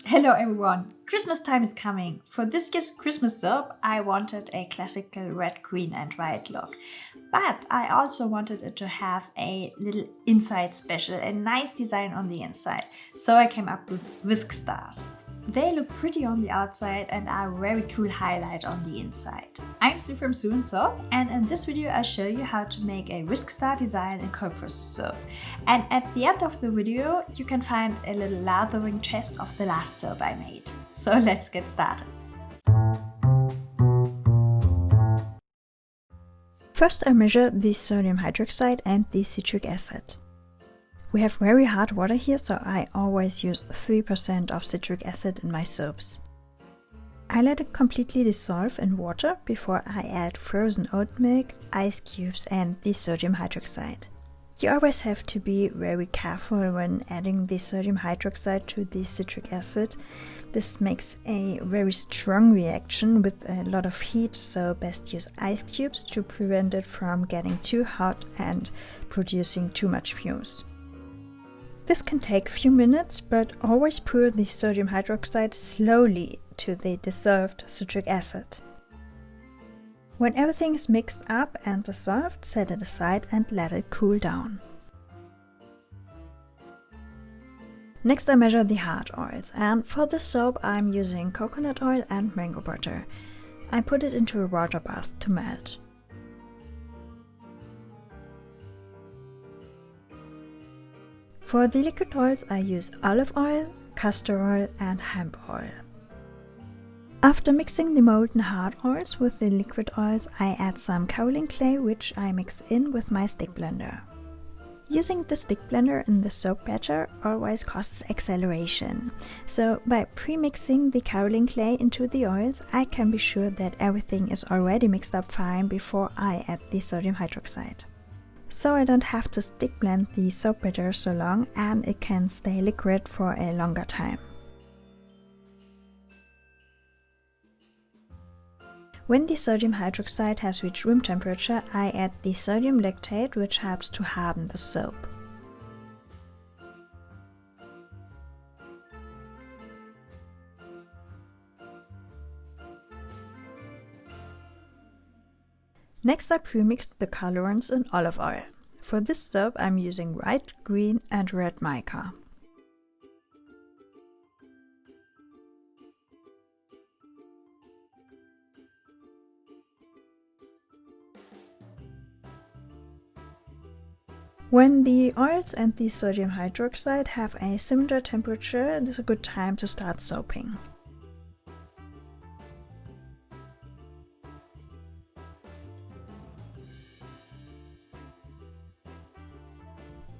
Hello everyone! Christmas time is coming. For this year's Christmas soap, I wanted a classical red, green and white look. But I also wanted it to have a little inside special, a nice design on the inside. So I came up with Whisk Stars. They look pretty on the outside and are a very cool highlight on the inside. I'm Sue from Sue & Soap, and in this video I'll show you how to make a Whisk Star design in cold process soap. And at the end of the video you can find a little lathering test of the last soap I made. So let's get started. First I measure the sodium hydroxide and the citric acid. We have very hard water here, so I always use 3% of citric acid in my soaps. I let it completely dissolve in water before I add frozen oat milk, ice cubes and the sodium hydroxide. You always have to be very careful when adding the sodium hydroxide to the citric acid. This makes a very strong reaction with a lot of heat, so best use ice cubes to prevent it from getting too hot and producing too much fumes. This can take a few minutes, but always pour the sodium hydroxide slowly to the dissolved citric acid. When everything is mixed up and dissolved, set it aside and let it cool down. Next I measure the hard oils, and for this soap I'm using coconut oil and mango butter. I put it into a water bath to melt. For the liquid oils I use olive oil, castor oil and hemp oil. After mixing the molten hard oils with the liquid oils, I add some kaolin clay, which I mix in with my stick blender. Using the stick blender in the soap batter always causes acceleration, so by pre-mixing the kaolin clay into the oils, I can be sure that everything is already mixed up fine before I add the sodium hydroxide. So I don't have to stick blend the soap batter so long and it can stay liquid for a longer time. When the sodium hydroxide has reached room temperature, I add the sodium lactate, which helps to harden the soap. Next I pre-mixed the colorants in olive oil. For this soap I'm using white, green and red mica. When the oils and the sodium hydroxide have a similar temperature, it is a good time to start soaping.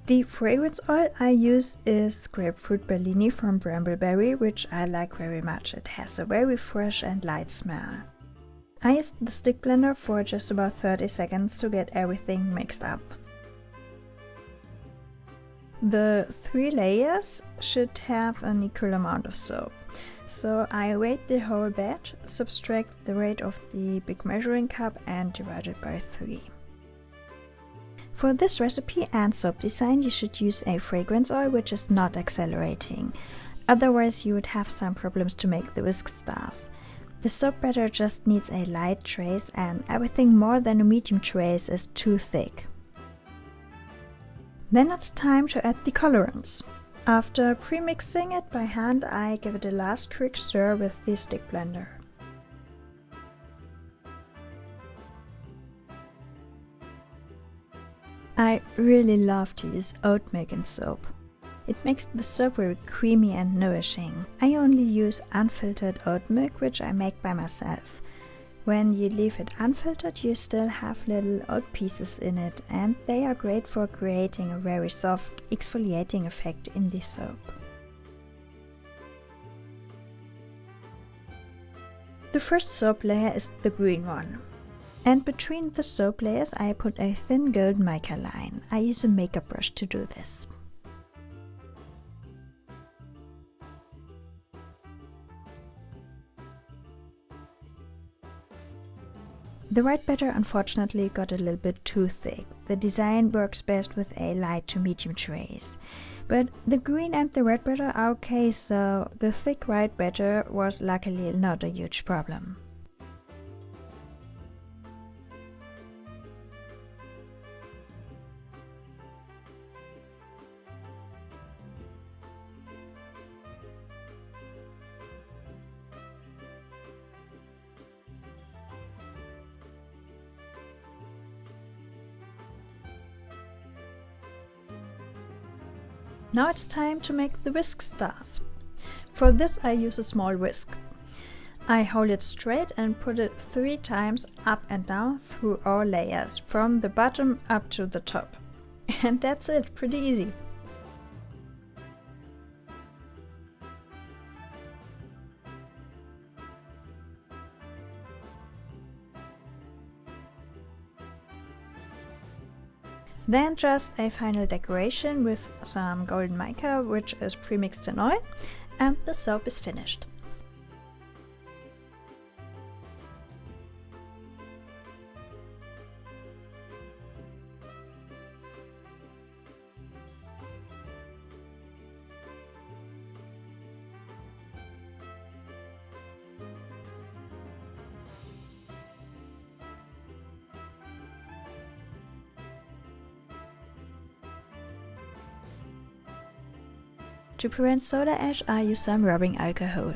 The fragrance oil I use is grapefruit Bellini from Brambleberry, which I like very much. It has a very fresh and light smell. I used the stick blender for just about 30 seconds to get everything mixed up. The 3 layers should have an equal amount of soap. So I weighed the whole batch, subtract the weight of the big measuring cup and divide it by 3. For this recipe and soap design you should use a fragrance oil which is not accelerating, otherwise you would have some problems to make the whisk stars. The soap batter just needs a light trace and everything more than a medium trace is too thick. Then it's time to add the colorants. After pre-mixing it by hand I give it a last quick stir with the stick blender. I really love to use oat milk in soap. It makes the soap very creamy and nourishing. I only use unfiltered oat milk, which I make by myself. When you leave it unfiltered, you still have little oat pieces in it, and they are great for creating a very soft exfoliating effect in the soap. The first soap layer is the green one. And between the soap layers I put a thin gold mica line. I use a makeup brush to do this. The white batter unfortunately got a little bit too thick. The design works best with a light to medium trace. But the green and the red butter are okay, so the thick white butter was luckily not a huge problem. Now it's time to make the whisk stars. For this I use a small whisk. I hold it straight and put it 3 times up and down through all layers, from the bottom up to the top. And that's it, pretty easy. Then just a final decoration with some golden mica, which is pre-mixed in oil, and the soap is finished. To prevent soda ash, I use some rubbing alcohol.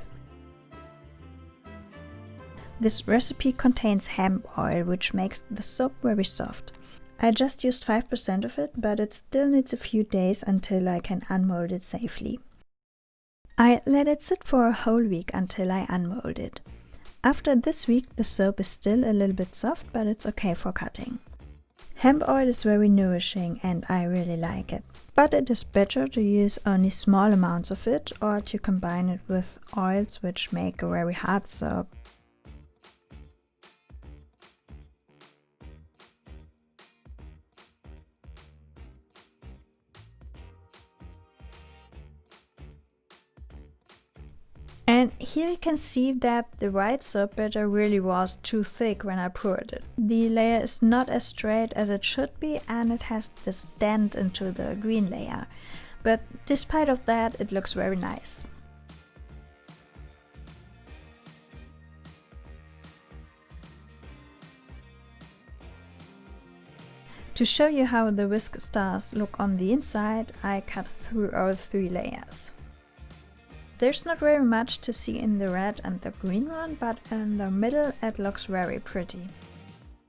This recipe contains hemp oil, which makes the soap very soft. I just used 5% of it, but it still needs a few days until I can unmold it safely. I let it sit for a whole week until I unmold it. After this week, the soap is still a little bit soft, but it's okay for cutting. Hemp oil is very nourishing and I really like it, but it is better to use only small amounts of it or to combine it with oils which make a very hard soap. And here you can see that the white soap batter really was too thick when I poured it. The layer is not as straight as it should be and it has this dent into the green layer. But despite of that, it looks very nice. To show you how the whisk stars look on the inside, I cut through all 3 layers. There's not very much to see in the red and the green one, but in the middle it looks very pretty.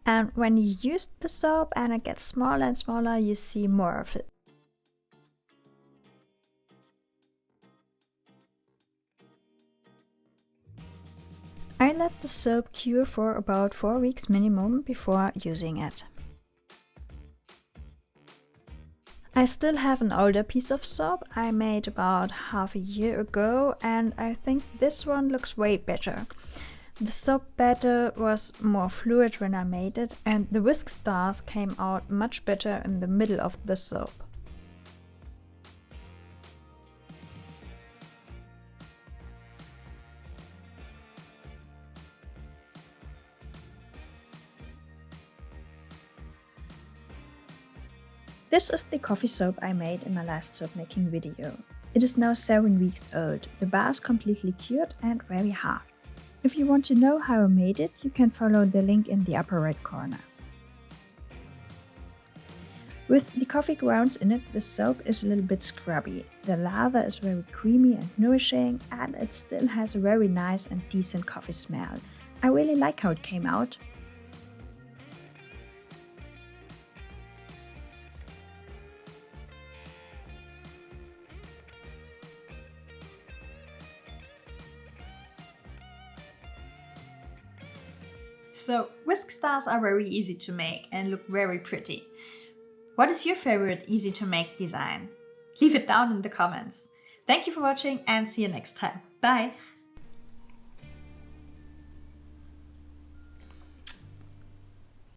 And when you use the soap and it gets smaller and smaller, you see more of it. I let the soap cure for about 4 weeks minimum before using it. I still have an older piece of soap I made about half a year ago and I think this one looks way better. The soap batter was more fluid when I made it and the whisk stars came out much better in the middle of the soap. This is the coffee soap I made in my last soap making video. It is now 7 weeks old. The bar is completely cured and very hard. If you want to know how I made it, you can follow the link in the upper right corner. With the coffee grounds in it, the soap is a little bit scrubby. The lather is very creamy and nourishing and it still has a very nice and decent coffee smell. I really like how it came out. So, whisk stars are very easy to make and look very pretty. What is your favorite easy to make design? Leave it down in the comments. Thank you for watching and see you next time. Bye!